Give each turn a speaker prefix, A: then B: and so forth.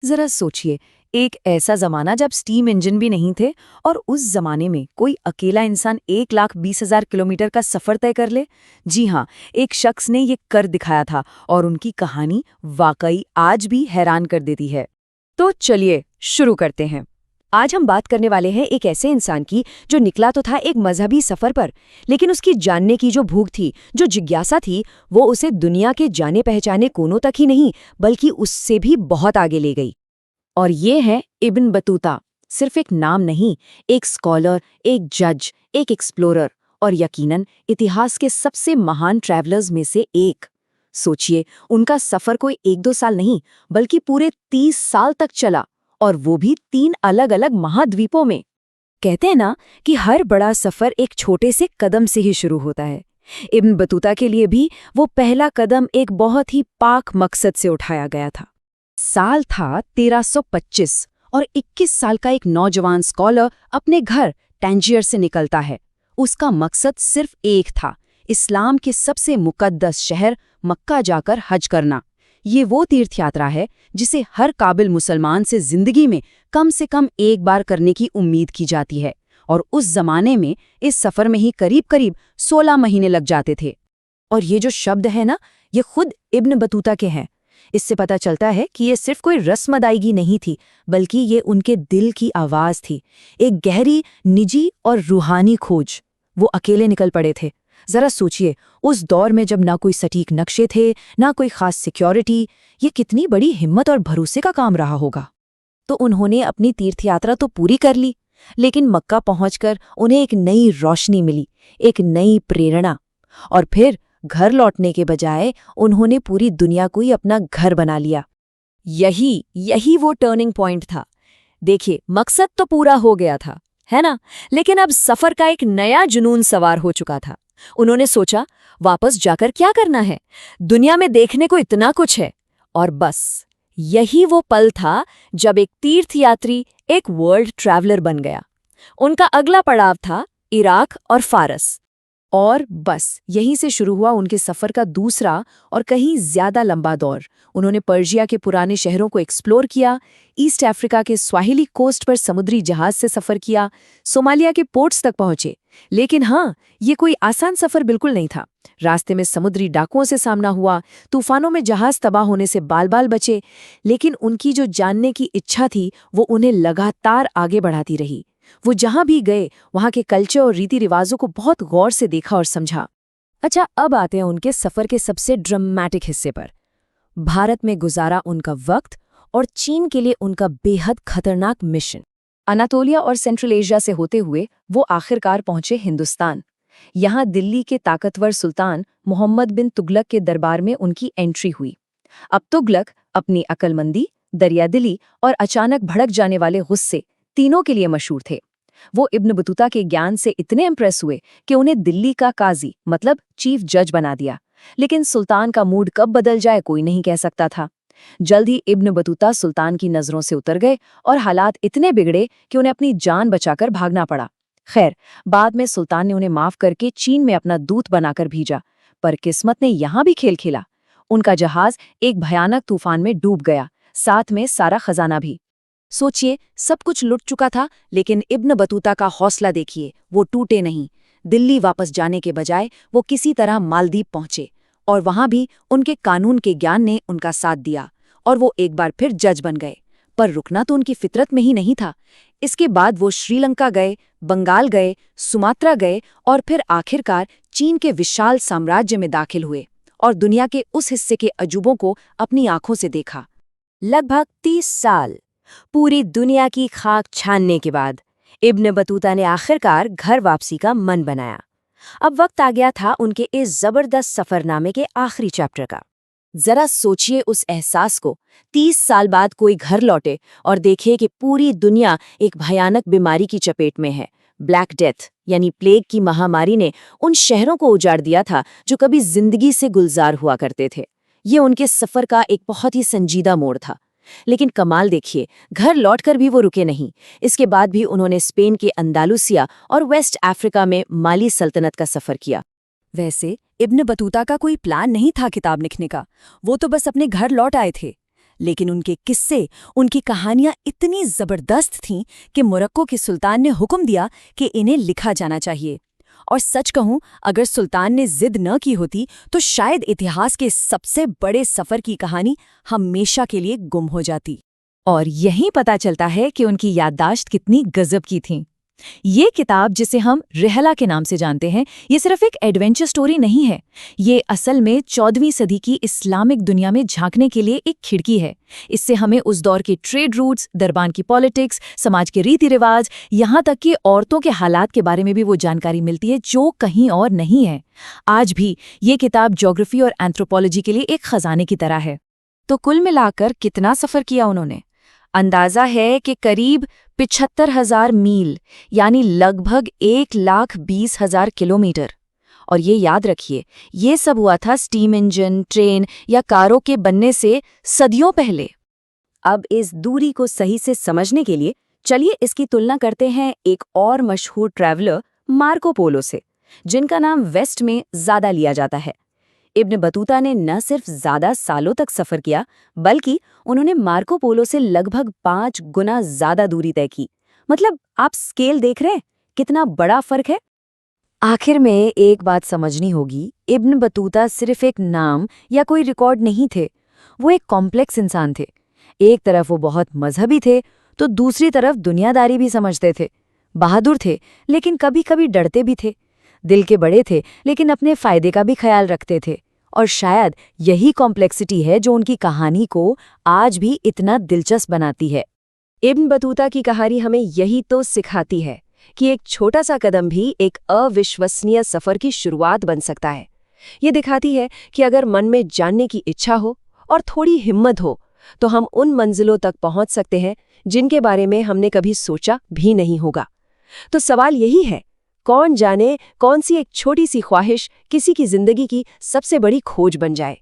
A: जरा सोचिए, एक ऐसा जमाना जब स्टीम इंजन भी नहीं थे और उस जमाने में कोई अकेला इंसान 1,20,000 किलोमीटर का सफर तय कर ले। जी हाँ, एक शख्स ने ये कर दिखाया था और उनकी कहानी वाकई आज भी हैरान कर देती है। तो चलिए शुरू करते हैं। आज हम बात करने वाले हैं एक ऐसे इंसान की जो निकला तो था एक मजहबी सफर पर, लेकिन उसकी जानने की जो भूख थी, जो जिज्ञासा थी, वो उसे दुनिया के जाने पहचाने कोनों तक ही नहीं बल्कि उससे भी बहुत आगे ले गई। और ये है इब्न बतूता। सिर्फ एक नाम नहीं, एक स्कॉलर, एक जज, एक एक्सप्लोरर और यकीनन इतिहास के सबसे महान ट्रैवलर्स में से एक। सोचिए, उनका सफर कोई 1-2 साल नहीं बल्कि पूरे 30 साल तक चला, और वो भी 3 अलग-अलग महाद्वीपों में। कहते हैं ना कि हर बड़ा सफर एक छोटे से कदम से ही शुरू होता है। इब्न बतूता के लिए भी वो पहला कदम एक बहुत ही पाक मकसद से उठाया गया था। साल था 1325 और 21 साल का एक नौजवान स्कॉलर अपने घर टैंजियर से निकलता है। उसका मकसद सिर्फ एक था, इस्लाम के सबसे मुकद्दस शहर मक्का जाकर हज करना। ये वो तीर्थ यात्रा है जिसे हर काबिल मुसलमान से जिंदगी में से कम एक बार करने की उम्मीद की जाती है, और उस जमाने में इस सफर में ही करीब 16 महीने लग जाते थे। और ये जो शब्द है ना, ये खुद इब्न बतूता के हैं। इससे पता चलता है कि ये सिर्फ कोई रस्म अदायगी नहीं थी, बल्कि ये उनके दिल की आवाज थी, एक गहरी, निजी और रूहानी खोज। वो अकेले निकल पड़े थे। जरा सोचिए, उस दौर में जब ना कोई सटीक नक्शे थे, ना कोई खास सिक्योरिटी, ये कितनी बड़ी हिम्मत और भरोसे का काम रहा होगा। तो उन्होंने अपनी तीर्थयात्रा तो पूरी कर ली, लेकिन मक्का पहुंचकर उन्हें एक नई रोशनी मिली, एक नई प्रेरणा। और फिर घर लौटने के बजाय उन्होंने पूरी दुनिया को ही अपना घर बना लिया। यही वो टर्निंग पॉइंट था। देखिए, मकसद तो पूरा हो गया था, है ना? लेकिन अब सफर का एक नया जुनून सवार हो चुका था। उन्होंने सोचा, वापस जाकर क्या करना है? दुनिया में देखने को इतना कुछ है। और बस यही वो पल था जब एक तीर्थयात्री एक वर्ल्ड ट्रैवलर बन गया। उनका अगला पड़ाव था इराक और फारस। और बस यहीं से शुरू हुआ उनके सफर का दूसरा और कहीं ज्यादा लंबा दौर। उन्होंने पर्शिया के पुराने शहरों को एक्सप्लोर किया, ईस्ट अफ्रीका के स्वाहिली कोस्ट पर समुद्री जहाज से सफर किया, सोमालिया के पोर्ट्स तक पहुंचे। लेकिन हाँ, ये कोई आसान सफर बिल्कुल नहीं था। रास्ते में समुद्री डाकुओं से सामना हुआ, तूफानों में जहाज तबाह होने से बाल-बाल बचे। लेकिन उनकी जो जानने की इच्छा थी, वो उन्हें लगातार आगे बढ़ाती रही। वो जहां भी गए, वहां के कल्चर और रीति रिवाजों को बहुत गौर से देखा और समझा। अच्छा, अब आते हैं उनके सफर के सबसे ड्रामेटिक हिस्से पर। भारत में गुजारा उनका वक्त और चीन के लिए उनका बेहद खतरनाक मिशन। अनातोलिया और सेंट्रल एशिया से होते हुए वो आखिरकार पहुंचे हिंदुस्तान। यहाँ दिल्ली के ताकतवर सुल्तान मोहम्मद बिन तुगलक के दरबार में उनकी एंट्री हुई। अब तुगलक अपनी अक्लमंदी, दरियादिली और अचानक भड़क जाने वाले गुस्से, तीनों के लिए मशहूर थे। वो इब्न बतूता के ज्ञान से इतने इम्प्रेस हुए कि उन्हें दिल्ली का काजी मतलब चीफ जज बना दिया। लेकिन सुल्तान का मूड कब बदल जाए कोई नहीं कह सकता था। जल्द ही इब्न बतूता सुल्तान की नजरों से उतर गए और हालात इतने बिगड़े कि उन्हें अपनी जान बचाकर भागना पड़ा। खैर, बाद में सुल्तान ने उन्हें माफ करके चीन में अपना दूत बनाकर भेजा। पर किस्मत ने यहाँ भी खेल खेला। उनका जहाज एक भयानक तूफान में डूब गया, साथ में सारा खजाना भी। सोचिए, सब कुछ लुट चुका था, लेकिन इब्न बतूता का हौसला देखिए, वो टूटे नहीं। दिल्ली वापस जाने के बजाय वो किसी तरह मालदीव पहुंचे, और वहां भी उनके कानून के ज्ञान ने उनका साथ दिया, और वो एक बार फिर जज बन गए। पर रुकना तो उनकी फितरत में ही नहीं था। इसके बाद वो श्रीलंका गए, बंगाल गए, सुमात्रा गए और फिर आखिरकार चीन के विशाल साम्राज्य में दाखिल हुए और दुनिया के उस हिस्से के अजूबों को अपनी आंखों से देखा। लगभग 30 साल पूरी दुनिया की खाक छानने के बाद इब्न बतूता ने आखिरकार घर वापसी का मन बनाया। अब वक्त आ गया था उनके इस जबरदस्त सफरनामे के आखिरी चैप्टर का। जरा सोचिए उस एहसास को, 30 साल बाद कोई घर लौटे और देखे कि पूरी दुनिया एक भयानक बीमारी की चपेट में है। ब्लैक डेथ यानी प्लेग की महामारी ने उन शहरों को उजाड़ दिया था जो कभी जिंदगी से गुलजार हुआ करते थे। ये उनके सफर का एक बहुत ही संजीदा मोड़ था। लेकिन कमाल देखिए, घर लौटकर भी वो रुके नहीं। इसके बाद भी उन्होंने स्पेन के अंदालुसिया और वेस्ट अफ्रीका में माली सल्तनत का सफर किया। वैसे इब्न बतूता का कोई प्लान नहीं था किताब लिखने का, वो तो बस अपने घर लौट आए थे।
B: लेकिन उनके किस्से, उनकी कहानियां इतनी जबरदस्त थीं कि मोरक्को के सुल्तान ने हुक्म दिया कि इन्हें लिखा जाना चाहिए। और सच कहूं, अगर सुल्तान ने जिद न की होती तो शायद इतिहास के सबसे बड़े सफर की कहानी हमेशा के लिए गुम हो जाती।
A: और यहीं पता चलता है कि उनकी याददाश्त कितनी गजब की थी। ये किताब, जिसे हम रिहला के नाम से जानते हैं, ये सिर्फ एक एडवेंचर स्टोरी नहीं है। ये असल में 14वीं सदी की इस्लामिक दुनिया में झांकने के लिए एक खिड़की है। इससे हमें उस दौर के ट्रेड रूट्स, दरबान की पॉलिटिक्स, समाज के रीति रिवाज, यहाँ तक कि औरतों के हालात के बारे में भी वो जानकारी मिलती है जो कहीं और नहीं है। आज भी ये किताब ज्योग्राफी और एंथ्रोपोलॉजी के लिए एक खजाने की तरह है। तो कुल मिलाकर कितना सफ़र किया उन्होंने? अंदाजा है कि करीब 75,000 मील, यानी लगभग 1,20,000 किलोमीटर। और ये याद रखिए, ये सब हुआ था स्टीम इंजन, ट्रेन या कारों के बनने से सदियों पहले। अब इस दूरी को सही से समझने के लिए चलिए इसकी तुलना करते हैं एक और मशहूर ट्रैवलर मार्को पोलो से, जिनका नाम वेस्ट में ज़्यादा लिया जाता है। इब्न बतूता ने न सिर्फ ज़्यादा सालों तक सफ़र किया, बल्कि उन्होंने मार्को पोलो से लगभग 5 गुना ज़्यादा दूरी तय की। मतलब आप स्केल देख रहे हैं, कितना बड़ा फ़र्क है। आखिर में एक बात समझनी होगी, इब्न बतूता सिर्फ एक नाम या कोई रिकॉर्ड नहीं थे। वो एक कॉम्प्लेक्स इंसान थे। एक तरफ वो बहुत मजहबी थे, तो दूसरी तरफ दुनियादारी भी समझते थे। बहादुर थे, लेकिन कभी कभी डरते भी थे। दिल के बड़े थे, लेकिन अपने फायदे का भी ख्याल रखते थे। और शायद यही कॉम्प्लेक्सिटी है जो उनकी कहानी को आज भी इतना दिलचस्प बनाती है।
B: इब्न बतूता की कहानी हमें यही तो सिखाती है कि एक छोटा सा कदम भी एक अविश्वसनीय सफर की शुरुआत बन सकता है। ये दिखाती है कि अगर मन में जानने की इच्छा हो और थोड़ी हिम्मत हो, तो हम उन मंजिलों तक पहुंच सकते हैं जिनके बारे में हमने कभी सोचा भी नहीं होगा। तो सवाल यही है, कौन जाने कौन सी एक छोटी सी ख्वाहिश किसी की जिंदगी की सबसे बड़ी खोज बन जाए।